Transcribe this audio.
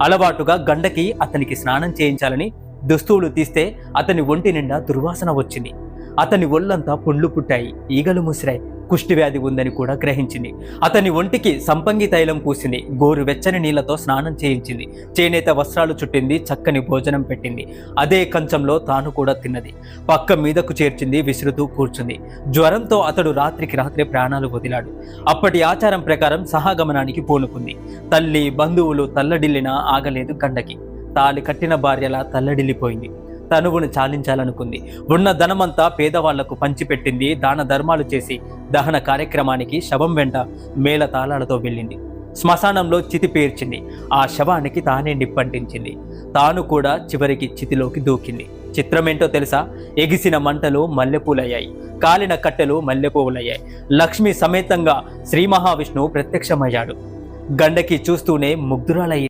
అలవాటుగా గండకి అతనికి స్నానం చేయించాలని దుస్తువులు తీస్తే అతని ఒంటి నిండా దుర్వాసన వచ్చింది. అతని ఒళ్ళంతా పుండ్లు పుట్టాయి, ఈగలు ముసిరాయి, కుష్టివ్యాధి ఉందని కూడా గ్రహించింది. అతని ఒంటికి సంపంగి తైలం పూసింది, గోరు వెచ్చని నీళ్లతో స్నానం చేయించింది, చేనేత వస్త్రాలు చుట్టింది, చక్కని భోజనం పెట్టింది. అదే కంచంలో తాను కూడా తిన్నది. పక్క మీదకు చేర్చింది, విసురుతూ కూర్చుంది. జ్వరంతో అతడు రాత్రికి రాత్రే ప్రాణాలు వదిలాడు. అప్పటి ఆచారం ప్రకారం సహాగమనానికి పూనుకుంది. తల్లి బంధువులు తల్లడిల్లినా ఆగలేదు గండకి. తాలి కట్టిన భార్యలా తల్లడిల్లిపోయింది. తనువును చాలించాలనుకుంది. ఉన్న ధనమంతా పేదవాళ్లకు పంచిపెట్టింది. దాన ధర్మాలు చేసి దహన కార్యక్రమానికి శవం వెంట మేళ తాళాలతో వెళ్ళింది. శ్మశానంలో చితి పేర్చింది. ఆ శవానికి తానే నిప్పంటించింది. తాను కూడా చివరికి చితిలోకి దూకింది. చిత్రమేంటో తెలుసా? ఎగిసిన మంటలు మల్లెపూలయ్యాయి, కాలిన కట్టెలు మల్లెపువ్వులయ్యాయి. లక్ష్మి సమేతంగా శ్రీ మహావిష్ణువు ప్రత్యక్షమయ్యాడు. గండకి చూస్తూనే ముగ్ధురాలయ్యి